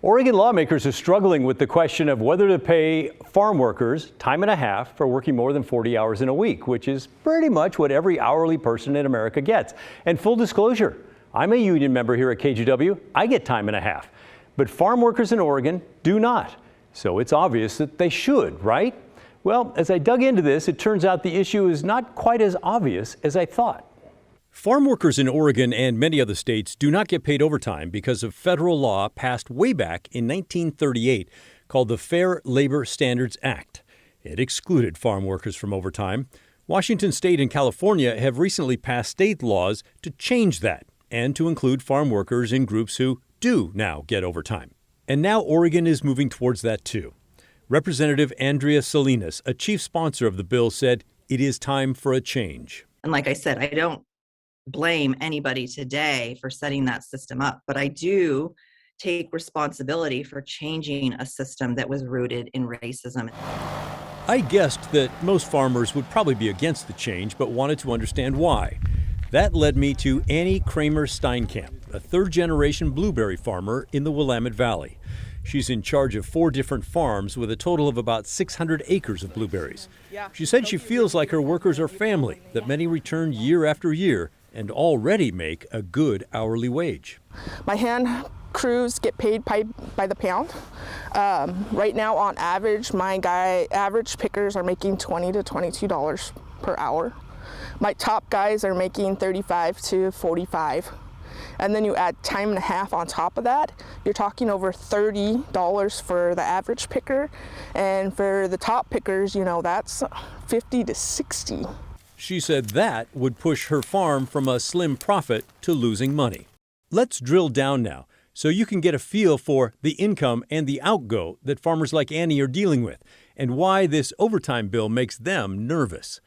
Oregon lawmakers are struggling with the question of whether to pay farm workers time and a half for working more than 40 hours in a week, which is pretty much what every hourly person in America gets. And full disclosure, I'm a union member here at KGW. I get time and a half, but farm workers in Oregon do not. So it's obvious that they should, right? Well, as I dug into this, it turns out the issue is not quite as obvious as I thought. Farm workers in Oregon and many other states do not get paid overtime because of federal law passed way back in 1938 called the Fair Labor Standards Act. It excluded farm workers from overtime. Washington State and California have recently passed state laws to change that and to include farm workers in groups who do now get overtime. And now Oregon is moving towards that too. Representative Andrea Salinas, a chief sponsor of the bill, said it is time for a change. And like I said, I don't blame anybody today for setting that system up, but I do take responsibility for changing a system that was rooted in racism. I guessed that most farmers would probably be against the change, but wanted to understand why. That led me to Annie Kramer Steinkamp, a third-generation blueberry farmer in the Willamette Valley. She's in charge of 4 different farms with a total of about 600 acres of blueberries. She said she feels like her workers are family, that many return year after year and already make a good hourly wage. My hand crews get paid by the pound. Right now, on average, my average pickers are making $20 to $22 per hour. My top guys are making $35 to $45. And then you add time and a half on top of that, you're talking over $30 for the average picker. And for the top pickers, that's $50 to $60. She said that would push her farm from a slim profit to losing money. Let's drill down now so you can get a feel for the income and the outgo that farmers like Annie are dealing with and why this overtime bill makes them nervous.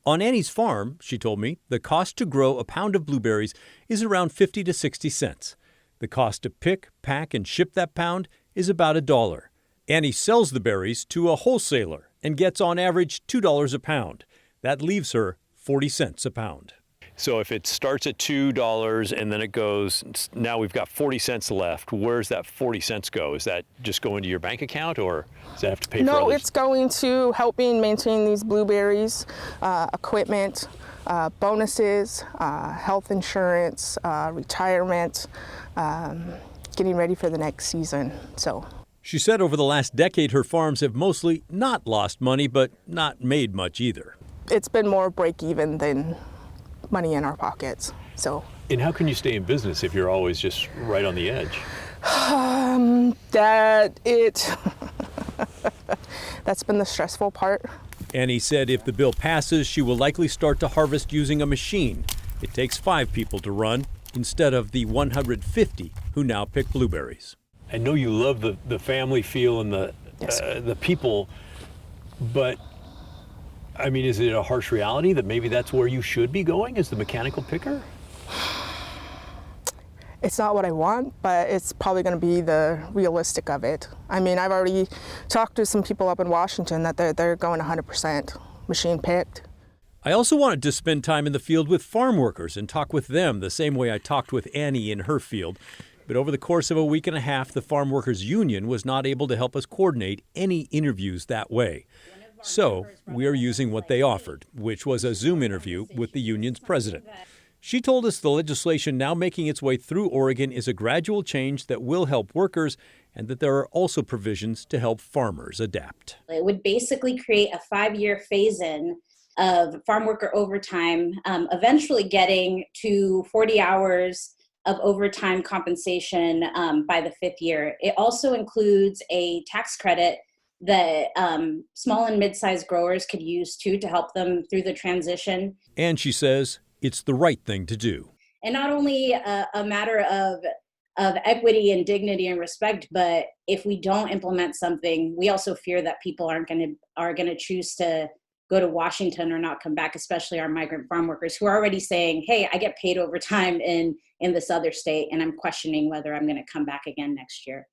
On Annie's farm, she told me, the cost to grow a pound of blueberries is around 50 to 60 cents. The cost to pick, pack, and ship that pound is about $1. Annie sells the berries to a wholesaler and gets on average $2 a pound. That leaves her 40 cents a pound. So if it starts at $2 and then it goes, now we've got 40 cents left, where's that 40 cents go? Is that just going to your bank account or does that have to pay for others? No, it's going to helping maintain these blueberries, equipment, bonuses, health insurance, retirement, getting ready for the next season. She said over the last decade her farms have mostly not lost money, but not made much either. It's been more break even than money in our pockets. And how can you stay in business if you're always just right on the edge? That's been the stressful part. Annie said if the bill passes, she will likely start to harvest using a machine. It takes 5 people to run instead of the 150 who now pick blueberries. I know you love the family feel and the people, but I mean, is it a harsh reality that maybe that's where you should be going as the mechanical picker? It's not what I want, but it's probably going to be the realistic of it. I mean, I've already talked to some people up in Washington that they're going 100% machine picked. I also wanted to spend time in the field with farm workers and talk with them the same way I talked with Annie in her field. But over the course of a week and a half, the Farm Workers Union was not able to help us coordinate any interviews that way. So we are using what they offered, which was a Zoom interview with the union's president. She told us the legislation now making its way through Oregon is a gradual change that will help workers and that there are also provisions to help farmers adapt. It would basically create a 5-year phase-in of farm worker overtime, eventually getting to 40 hours of overtime compensation by the 5th year. It also includes a tax credit that small and mid-sized growers could use too to help them through the transition. And she says it's the right thing to do. And not only a matter of equity and dignity and respect, but if we don't implement something, we also fear that people are going to choose to go to Washington or not come back, especially our migrant farm workers who are already saying, hey, I get paid overtime in this other state, and I'm questioning whether I'm going to come back again next year.